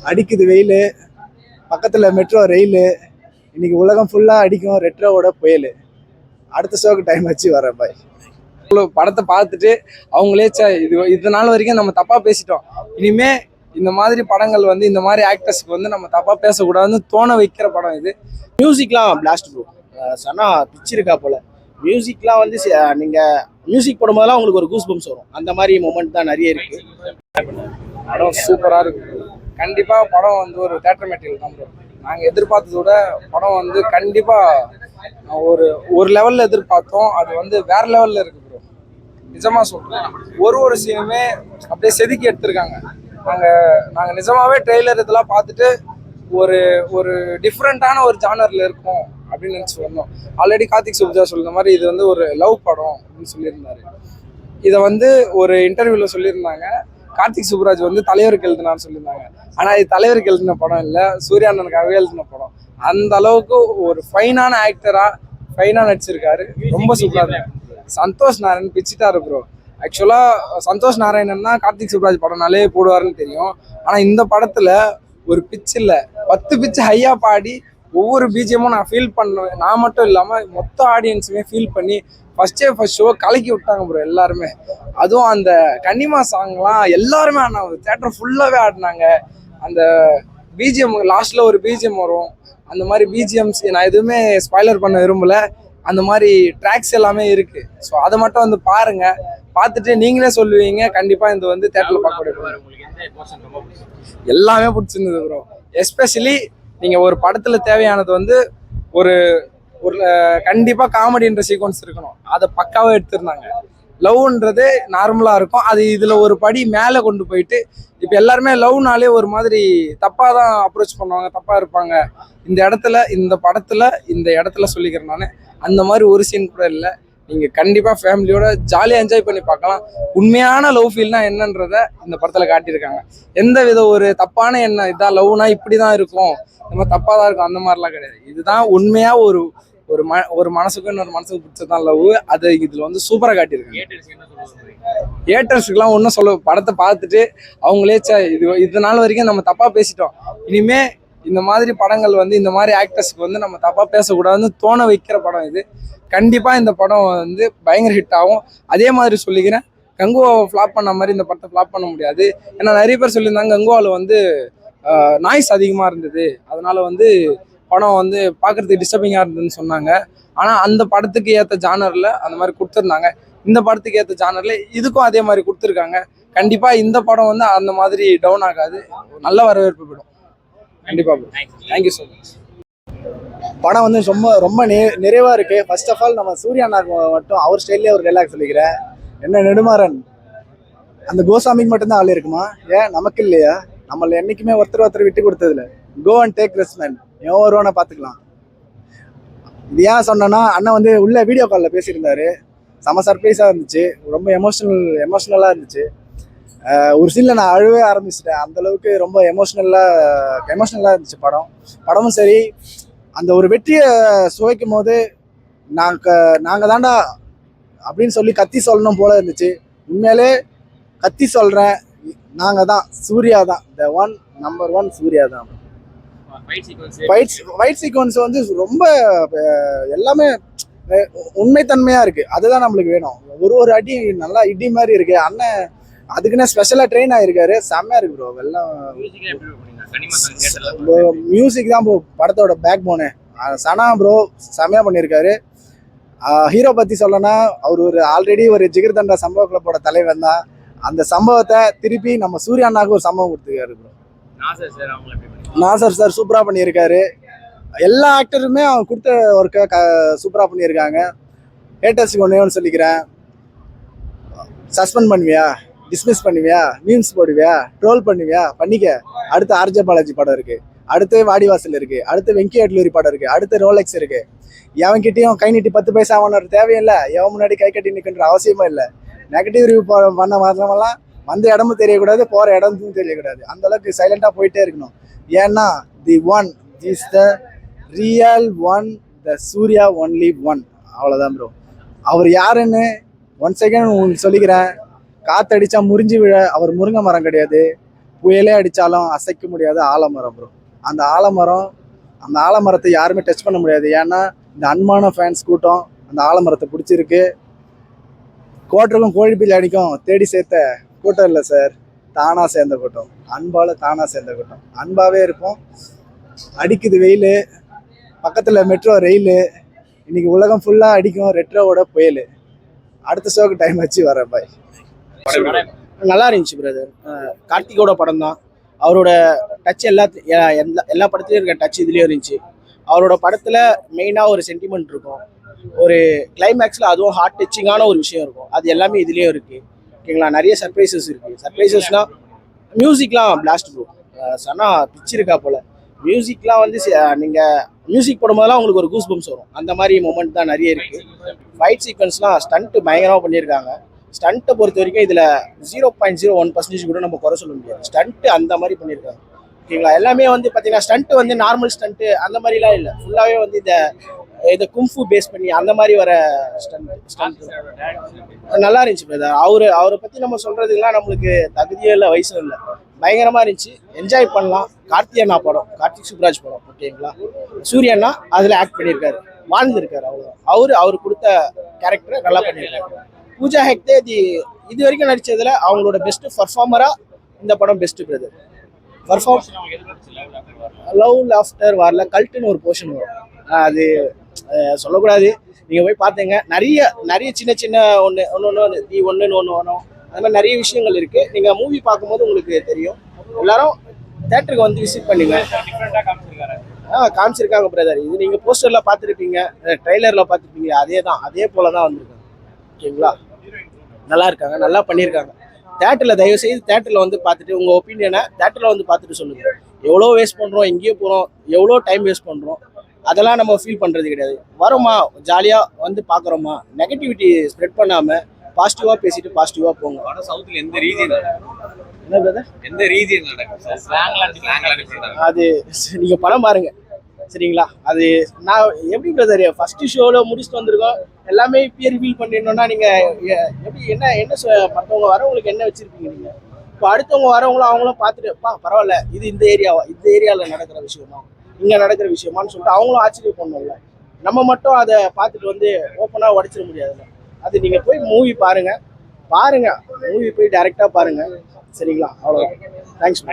அடிக்குது வெயில், பக்கத்துல மெட்ரோ ரயில், இன்னைக்கு உலகம் ஃபுல்லா அடிக்கும் ரெட்ரோவோட புயல். அடுத்த ஷோக்கு டைம் வச்சு வரேன் பாய். படத்தை பார்த்துட்டு அவங்களே இது நாள் வரைக்கும் நம்ம தப்பா பேசிட்டோம், இனிமே இந்த மாதிரி படங்கள் வந்து இந்த மாதிரி ஆக்டர்ஸ்க்கு வந்து நம்ம தப்பா பேசக்கூடாதுன்னு தோண வைக்கிற படம் இது. மியூசிக்லாம் பிளாஸ்ட் ப்ரோ, சனா பிச்சிருக்கா போல. மியூசிக்லாம் வந்து நீங்க மியூசிக் போடும்போதெல்லாம் உங்களுக்கு ஒரு கூஸ் பம்ப்ஸ் வரும். அந்த மாதிரி மூமெண்ட் தான் நிறைய இருக்கு. படம் சூப்பரா இருக்கு. கண்டிப்பா படம் வந்து ஒரு தியேட்டர் மெட்டீரியல் தான் ப்ரோ. நாங்கள் எதிர்பார்த்தத விட படம் வந்து கண்டிப்பா ஒரு லெவல்ல எதிர்பார்த்தோம், அது வந்து வேற லெவல்ல இருக்கு ப்ரோ. நிஜமா சொல்றேன், ஒரு சீனுமே அப்படியே செதுக்கி எடுத்திருக்காங்க. நாங்கள் நிஜமாவே ட்ரெய்லர் இதெல்லாம் பார்த்துட்டு ஒரு டிஃப்ரெண்டான ஒரு ஜானர்ல இருக்கும் அப்படின்னு நினச்சி வந்தோம். ஆல்ரெடி கார்த்திக் சுப்ராஜ் சொல்லுற மாதிரி இது வந்து ஒரு லவ் படம் அப்படின்னு சொல்லியிருந்தாரு. இதை வந்து ஒரு இன்டர்வியூல சொல்லியிருந்தாங்க, கார்த்திக் சுப்ராஜ் வந்து தலைவருக்கு எழுதினான்னு சொல்லியிருந்தாங்க. ஆனால் இது தலைவருக்கு எழுதின படம் இல்லை, சூர்யா அண்ணனுக்காகவே எழுதின படம். அந்த அளவுக்கு ஒரு ஃபைனான ஆக்டரா ஃபைனாக நடிச்சிருக்காரு. ரொம்ப சூப்பராக இருக்கு. சந்தோஷ் நாராயணன் பிச்சுட்டாரு ப்ரோ. ஆக்சுவலாக சந்தோஷ் நாராயணன் தான் கார்த்திக் சுப்ராஜ் படம்னாலே போடுவாருன்னு தெரியும். ஆனால் இந்த படத்தில் ஒரு பிச்சு இல்லை, 10 பிச்சு ஹையாக பாடி ஒவ்வொரு பிஜிஎமும் நான் ஃபீல் பண்ணுவேன். நான் மட்டும் இல்லாமல் மொத்த ஆடியன்ஸுமே ஃபீல் பண்ணி ஃபர்ஸ்ட் ஷோ கலக்கி விட்டாங்க ப்ரோ எல்லாருமே. அதுவும் அந்த கன்னிமா சாங்லாம் எல்லாருமே ஆடினாங்க, தேட்டர் ஃபுல்லாகவே ஆடினாங்க. அந்த பிஜிஎம் லாஸ்ட்டில் ஒரு பிஜிஎம் வரும், அந்த மாதிரி பிஜிஎம்ஸ் நான் எதுவுமே ஸ்பாய்லர் பண்ண விரும்பலை. அந்த மாதிரி ட்ராக்ஸ் எல்லாமே இருக்கு. ஸோ அதை மட்டும் வந்து பாருங்க, பார்த்துட்டு நீங்களே சொல்லுவீங்க கண்டிப்பா இந்த வந்து தேட்டரில் பார்க்கக்கூடிய. எல்லாமே பிடிச்சிருந்தது ப்ரோ. எஸ்பெஷலி நீங்க ஒரு படத்துல தேவையானது வந்து ஒரு ஒரு கண்டிப்பா காமெடின்ற சீக்வன்ஸ் இருக்கணும், அதை பக்காவா எடுத்திருந்தாங்க. லவ்ன்றது நார்மலா இருக்கும், அது இதுல ஒரு படி மேல கொண்டு போயிட்டு இப்ப எல்லாருமே லவ்னாலே ஒரு மாதிரி தப்பா தான் அப்ரோச் பண்ணுவாங்க, தப்பா இருப்பாங்க. இந்த படத்துல சொல்லிக்கிறேன் நான், அந்த மாதிரி ஒரு சீன் கூட இல்லை. நீங்க கண்டிப்பா ஃபேமிலியோட ஜாலியா என்ஜாய் பண்ணி பார்க்கலாம். உண்மையான லவ் ஃபீல்னா என்னன்றத இந்த படத்துல காட்டியிருக்காங்க. எந்த வித ஒரு தப்பான எண்ணம் இதான் லவ்னா இப்படிதான் இருக்கும், இந்த மாதிரி தப்பா தான் இருக்கும், அந்த மாதிரிலாம் கிடையாது. இதுதான் உண்மையா ஒரு மனசுக்கு இன்னொரு மனசுக்கு பிடிச்சதான் லவ். அது இதுல வந்து சூப்பரா காட்டியிருக்காங்க. ஏட்டர்ஸுக்குலாம் ஒன்றும் சொல்ல, படத்தை பார்த்துட்டு அவங்களே இது நாள் வரைக்கும் நம்ம தப்பா பேசிட்டோம், இனிமே இந்த மாதிரி படங்கள் வந்து இந்த மாதிரி ஆக்டர்ஸ்க்கு வந்து நம்ம தப்பா பேசக்கூடாதுன்னு தோண வைக்கிற படம் இது. கண்டிப்பா இந்த படம் வந்து பயங்கர ஹிட் ஆகும். அதே மாதிரி சொல்லிக்கிறேன், கங்குவாவை ஃப்ளாப் பண்ண மாதிரி இந்த படத்தை ஃப்ளாப் பண்ண முடியாது. ஏன்னா நிறைய பேர் சொல்லியிருந்தாங்க கங்குவாவில் வந்து நாய்ஸ் அதிகமாக இருந்தது, அதனால வந்து படம் வந்து பார்க்குறதுக்கு டிஸ்டர்பிங்காக இருந்ததுன்னு சொன்னாங்க. ஆனால் அந்த படத்துக்கு ஏற்ற ஜானரில் அந்த மாதிரி கொடுத்துருந்தாங்க. இந்த படத்துக்கு ஏற்ற ஜானரில் இதுக்கும் அதே மாதிரி கொடுத்துருக்காங்க. கண்டிப்பாக இந்த படம் வந்து அந்த மாதிரி டவுன் ஆகாது, நல்ல வரவேற்பு போயிடும். கண்டிப்பாக ப்ரோ, தேங்க்யூ ஸோ மச். படம் வந்து ரொம்ப நிறைவாக இருக்கு. ஃபர்ஸ்ட் ஆஃப் ஆல் நம்ம சூர்யா அண்ணாக்கு மட்டும் அவர் ஸ்டைல்லே ஒரு டைலாக் சொல்லிக்கிறேன். என்ன நெடுமாறன், அந்த கோசாமிக்கு மட்டும்தான் ஆள் இருக்குமா, ஏன் நமக்கு இல்லையா? நம்மள என்னைக்குமே ஒருத்தர் விட்டு கொடுத்ததில்ல. கோ அண்ட் டேக் ரெஸ்பெக்ட், எவன் வருவானா பார்த்துக்கலாம். இது ஏன் சொன்னேன்னா, அண்ணன் வந்து உள்ள வீடியோ காலில் பேசியிருந்தாரு, செம சர்ப்ரைஸாக இருந்துச்சு, ரொம்ப எமோஷ்னலாக இருந்துச்சு. ஒரு சீனில் நான் அழுவே ஆரம்பிச்சிட்டேன், அந்தளவுக்கு ரொம்ப எமோஷ்னலாக இருந்துச்சு படமும் சரி. அந்த ஒரு வெற்றியை சுவைக்கும் போது நாங்கள் தாண்டா அப்படின்னு சொல்லி கத்தி சொல்லணும் போல இருந்துச்சு. உண்மையிலே கத்தி சொல்கிறேன், நாங்கள் தான், சூர்யா தான், நம்பர் 1 சூர்யா தான். ஃபைட் சீக்வன்ஸ் வந்து ரொம்ப எல்லாமே உண்மைத்தன்மையாக இருக்குது, அதுதான் நம்மளுக்கு வேணும். ஒரு அடி நல்லா இடி மாதிரி இருக்குது. அண்ணன் அதுக்குன்னே ஸ்பெஷலாக ட்ரெயின் ஆகிருக்காரு, செம்மையாக இருக்கு ப்ரோ. எல்லாம் மியூசிக் தான் ப்ரோ படத்தோட பேக் போனு. சனா ப்ரோ செம்மையாக பண்ணியிருக்காரு. ஹீரோ பற்றி சொல்லனா, அவர் ஆல்ரெடி ஒரு ஜிகர் தண்டா சம்பவ கிளப்போட தலைவன் தான். அந்த சம்பவத்தை திருப்பி நம்ம சூர்யா அண்ணாவுக்கு ஒரு சம்பவம் கொடுத்துருக்காரு ப்ரோ. நாசர் சார் சூப்பராக பண்ணியிருக்காரு. எல்லா ஆக்டருமே அவங்க கொடுத்த ஒர்க்கை சூப்பராக பண்ணியிருக்காங்க. ஹேட்டர்ஸுக்கு ஒன்று சொல்லிக்கிறேன், சஸ்பெண்ட் பண்ணுவியா, டிஸ்மிஸ் பண்ணுவியா, மீம்ஸ் போடுவியா, ட்ரோல் பண்ணுவியா, பண்ணிக்க. அடுத்து ஆர்ஜே பாலாஜி படம் இருக்கு, அடுத்து வாடிவாசல் இருக்கு, அடுத்து வெங்கி அட்லூரி படம் இருக்கு, அடுத்து ரோலெக்ஸ் இருக்கு. எவன்கிட்டையும் கை நீட்டி 10 பைசா ஆகணுன்ற தேவையில்லை, எவன் முன்னாடி கை கட்டி நிற்கின்ற அவசியமும் இல்லை. நெகட்டிவ் ரிவ்யூ பண்ண வரலாம், வந்த இடமும் தெரியக்கூடாது, போகிற இடமும் தெரியக்கூடாது. அந்த அளவுக்கு சைலண்டாக போயிட்டே இருக்கணும். ஏன்னா the one is the real one, the Suriya only one. அவ்வளோதான் ப்ரோ. அவர் யாருன்னு ஒன் செகண்ட் உங்களுக்கு சொல்லிக்கிறேன். காத்தடிச்சா முறிஞ்சு விழ அவர் முருங்கை மரம் கிடையாது, புயலே அடித்தாலும் அசைக்க முடியாத ஆலமரம் ப்ரோ. அந்த ஆலமரத்தை யாருமே டச் பண்ண முடியாது. ஏன்னா இந்த அன்பான ஃபேன்ஸ் கூட்டம் அந்த ஆலமரத்தை பிடிச்சிருக்கு. கோட்டருக்கும் கோழி பிள்ளை அடிக்கும் தேடி சேர்த்த கூட்டம் இல்லை சார், தானாக சேர்ந்த கூட்டம். அன்பால் தானாக சேர்ந்த கூட்டம். அன்பாகவே இருப்போம். அடிக்குது வெயில், பக்கத்தில் மெட்ரோ ரயில், இன்னைக்கு உலகம் ஃபுல்லாக அடிக்கும் ரெட்ரோவோட புயல். அடுத்த ஷோக்கு டைம் வச்சு வரேன் பாய். நல்லா இருந்துச்சு பிரதர். கார்த்திகோட படம் தான். அவரோட டச் எல்லா படத்துலையும் இருக்க டச் இதுலேயும் இருந்துச்சு. அவரோட படத்தில் மெயினாக ஒரு சென்டிமெண்ட் இருக்கும், ஒரு கிளைமேக்ஸில் அதுவும் ஹார்ட் டச்சிங்கான ஒரு விஷயம் இருக்கும். அது எல்லாமே இதுலேயும் இருக்குது. ஓகேங்களா, நிறைய சர்ப்ரைசஸ் இருக்குது. சர்ப்ரைசஸ்னால் மியூசிக்லாம் பிளாஸ்ட் ப்ரோ. சனா பிச்சிருக்கா போல். மியூசிக்லாம் வந்து நீங்கள் மியூசிக் போடும்போதெல்லாம் உங்களுக்கு ஒரு கூஸ் பம்ப்ஸ் வரும். அந்த மாதிரி மொமெண்ட் தான் நிறைய இருக்குது. ஃபைட் சீக்வன்ஸ்லாம் ஸ்டண்ட்டு பயங்கரமாக பண்ணியிருக்காங்க. ஸ்டண்ட்டை பொறுத்த வரைக்கும் இதில் 0.01% கூட நம்ம குறை சொல்ல முடியாது. ஸ்டண்ட்டு அந்த மாதிரி பண்ணியிருக்காங்க. ஓகேங்களா, எல்லாமே வந்து பார்த்தீங்கன்னா ஸ்டண்ட்டு வந்து நார்மல் ஸ்டண்ட்டு அந்த மாதிரிலாம் இல்லை. ஃபுல்லாகவே வந்து இதை கும்ஃபு பேஸ் பண்ணி அந்த மாதிரி வர ஸ்டண்ட் நல்லா இருந்துச்சு பிரதர். அவரை பற்றி நம்ம சொல்கிறதுக்கெலாம் நம்மளுக்கு தகுதியே இல்லை, வயசும் இல்லை. பயங்கரமாக இருந்துச்சு, என்ஜாய் பண்ணலாம். கார்த்திக் படம், கார்த்திக் சுப்ராஜ் படம். ஓகேங்களா, சூரியண்ணா அதில் ஆக்ட் பண்ணியிருக்காரு, வாழ்ந்துருக்காரு. அவ்வளோதான். அவர் கொடுத்த கேரக்டரை நல்லா பண்ணியிருக்காரு. பூஜா ஹெக்டே இது வரைக்கும் நடித்ததில் அவங்களோட பெஸ்ட் பர்ஃபார்மராக இந்த படம் பெஸ்ட்டு பிரதர். லவ் லாஃப்டர் வரல, கல்ட்டுன்னு ஒரு போர்ஷன் வரும். அது சொல்லக்கூடாது, நீங்கள் போய் பார்த்தீங்க. நிறைய சின்ன ஒன்று தி ஒன்றுன்னு ஒன்று வரும். அது மாதிரி நிறைய விஷயங்கள் இருக்குது. நீங்கள் மூவி பார்க்கும்போது உங்களுக்கு தெரியும். எல்லாரும் தேட்டருக்கு வந்து விசிட் பண்ணுங்க. காமிச்சிருக்காங்க பிரதர். இது நீங்கள் போஸ்டரில் பார்த்துருப்பீங்க, ட்ரெய்லரில் பார்த்துருப்பீங்க. அதே போல தான் வந்திருக்காங்க. ஓகேங்களா, நல்லா இருக்காங்க, நல்லா பண்ணியிருக்காங்க. தேட்டரில் தயவுசெய்து தேட்டரில் வந்து பார்த்துட்டு உங்கள் ஒப்பீனியனை தேட்டரில் வந்து பார்த்துட்டு சொல்லுங்கள். எவ்வளோ வேஸ்ட் பண்ணுறோம், எங்கேயோ போகிறோம், எவ்வளோ டைம் வேஸ்ட் பண்ணுறோம், அதெல்லாம் நம்ம ஃபீல் பண்ணுறது கிடையாது. வரோமா, ஜாலியாக வந்து பார்க்குறோமா, நெகட்டிவிட்டி ஸ்ப்ரெட் பண்ணாமல் பாசிட்டிவாக பேசிட்டு பாசிட்டிவாக போங்க. ஆனால் சவுத்தில் எந்த ரீஜன் என்ன பிரதர், எந்த ரீஜன் அது நீங்கள் படம் பாருங்க சரிங்களா. அது நான் எப்படி பிரதர் ஃபர்ஸ்ட் ஷோவில் முடிச்சுட்டு வந்திருக்கோம், எல்லாமே இப்பயே ரிவீல் பண்ணிடணும்னா நீங்கள் எப்படி என்ன மற்றவங்க வரவங்களுக்கு என்ன வச்சுருப்பீங்க நீங்கள்? இப்போ அடுத்தவங்க வரவங்களும் அவங்களும் பார்த்துட்டு பரவாயில்ல, இது இந்த ஏரியாவில் நடக்கிற விஷயமா, இங்கே நடக்கிற விஷயமான்னு சொல்லிட்டு அவங்களும் ஆச்சரியம் பண்ணல. நம்ம மட்டும் அதை பார்த்துட்டு வந்து ஓப்பனாக உடைச்சிட முடியாதுல்ல. அது நீங்கள் போய் மூவி பாருங்க, மூவி போய் டைரெக்டாக பாருங்கள் சரிங்களா. அவ்வளோதான். தேங்க்ஸ்.